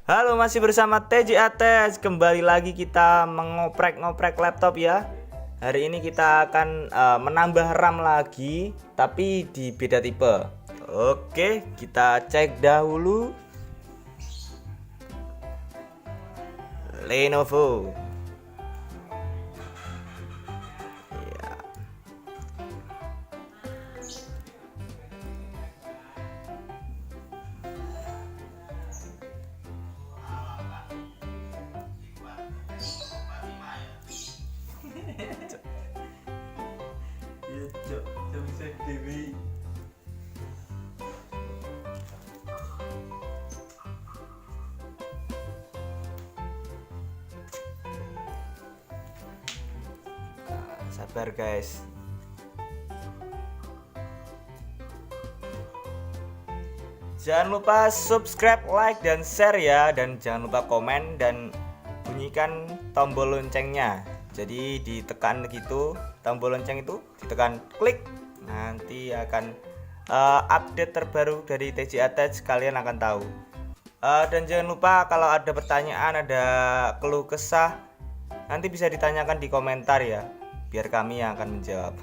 Halo, masih bersama TJ Ates. Kembali lagi kita mengoprek-ngoprek laptop ya. Hari ini kita akan menambah RAM lagi, tapi di beda tipe. Oke, kita cek dahulu. Lenovo. Ya. Sabar guys. Jangan lupa subscribe, like, dan share ya. Dan jangan lupa komen dan bunyikan tombol loncengnya. Jadi ditekan gitu, tombol lonceng itu ditekan klik. Nanti akan update terbaru dari TJ Attach, kalian akan tahu. Dan jangan lupa kalau ada pertanyaan, ada keluh kesah, nanti bisa ditanyakan di komentar ya. Biar kami yang akan menjawab.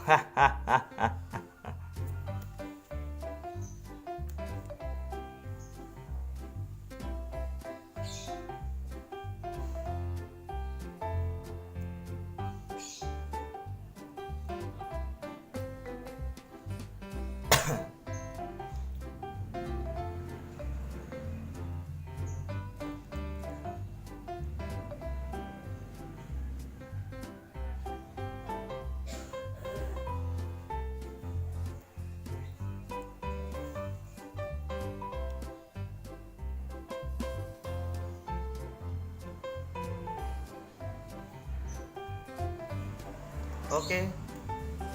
Oke,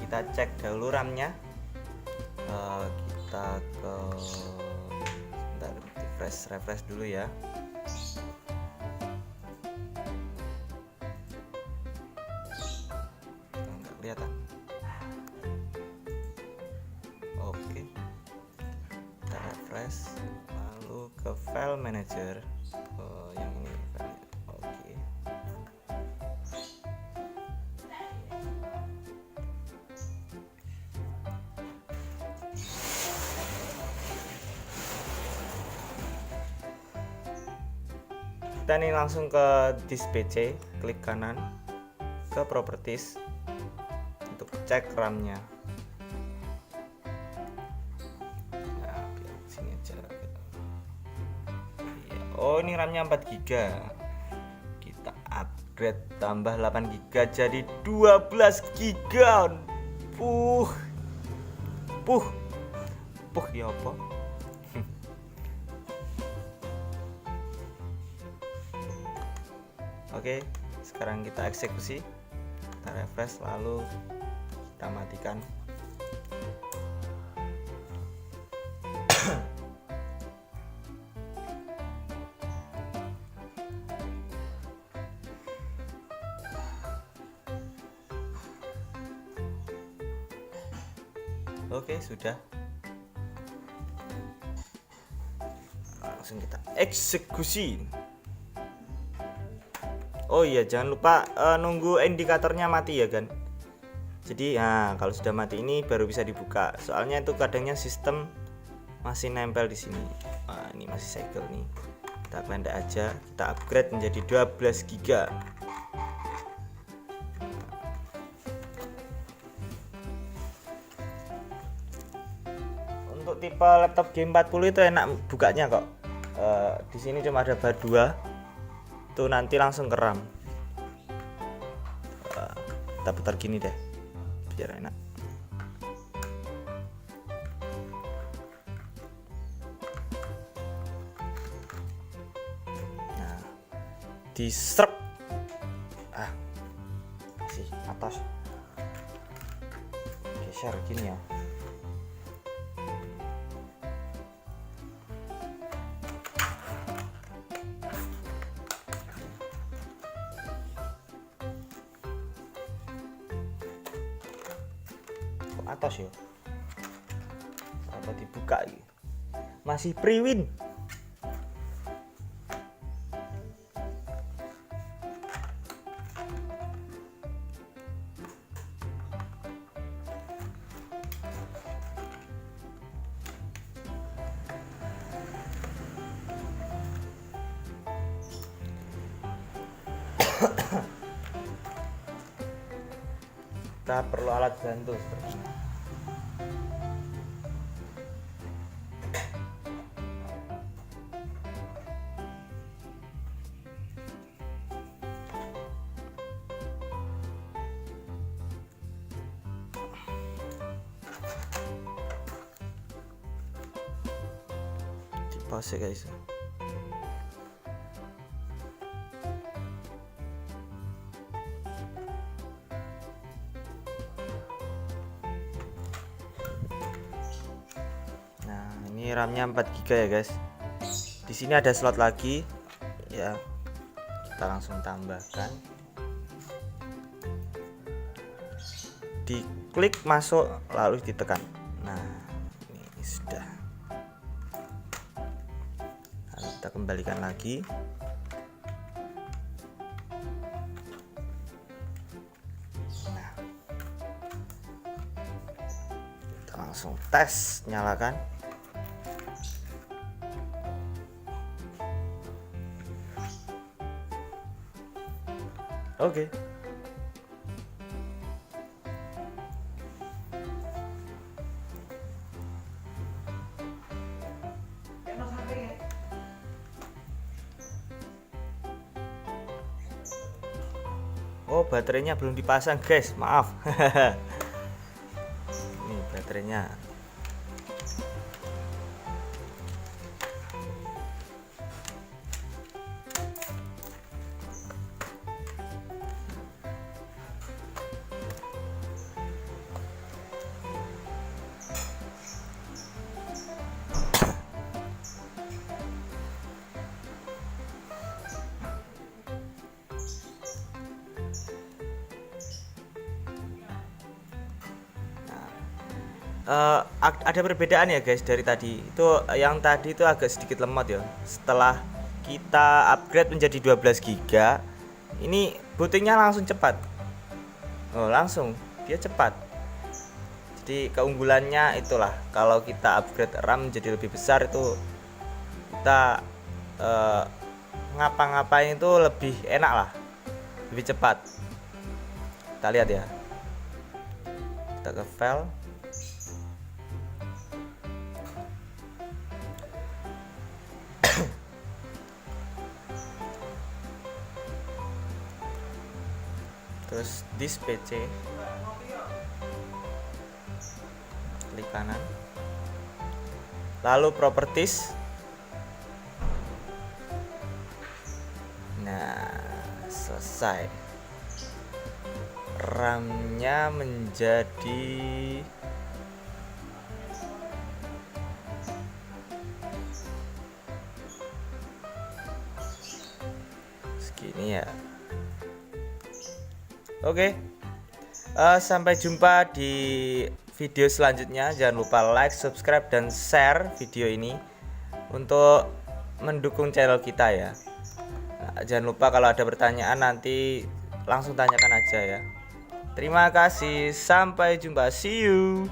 kita cek dahulu RAM-nya. Kita ke sebentar, refresh dulu ya. Nggak kelihatan. Oke, kita refresh, lalu ke file manager. Yang ini. Oke. Kita nih langsung ke disk PC, klik kanan ke properties untuk cek RAM-nya. Nah, sini aja. Oh, ini RAM-nya 4 GB. Kita upgrade tambah 8 GB jadi 12 GB. Puh ya apa? Oke, sekarang kita eksekusi, kita refresh, lalu kita matikan. Oke, sudah. Langsung kita eksekusi. Oh iya, jangan lupa nunggu indikatornya mati ya kan. Jadi kalau sudah mati ini baru bisa dibuka. Soalnya itu kadangnya sistem masih nempel di sini. Ini masih segel nih. Kita pendek aja, kita upgrade menjadi 12 GB. Untuk tipe laptop G40 itu enak bukanya kok. Di sini cuma ada bar 2. Tuh nanti langsung ke RAM. Kita putar gini deh biar enak. Nah, di serp sih atas geser gini ya. Atas ya, apa dibuka gitu. Masih pre-win. Kita perlu alat bantu sepertinya. Di pause guys. Ini RAM-nya 4 GB ya guys. Di sini ada slot lagi ya. Kita langsung tambahkan. Diklik masuk lalu ditekan. Nah, ini sudah. Lalu kita kembalikan lagi. Nah. Kita langsung tes, nyalakan. Oke. Oh, baterainya belum dipasang, guys. Maaf. Ini baterainya. Ada perbedaan ya guys dari tadi. Itu yang tadi itu agak sedikit lemot ya. Setelah kita upgrade menjadi 12 GB, ini bootingnya langsung cepat. Oh, langsung dia cepat. Jadi keunggulannya itulah, kalau kita upgrade RAM menjadi lebih besar itu kita ngapa-ngapain itu lebih enak lah, lebih cepat. Kita lihat ya. Kita ke file. Terus this PC, klik kanan, lalu properties. Nah, selesai. RAM-nya menjadi segini ya. Oke, sampai jumpa di video selanjutnya. Jangan lupa like, subscribe, dan share video ini untuk mendukung channel kita ya. Nah, jangan lupa kalau ada pertanyaan nanti langsung tanyakan aja ya. Terima kasih, sampai jumpa, see you.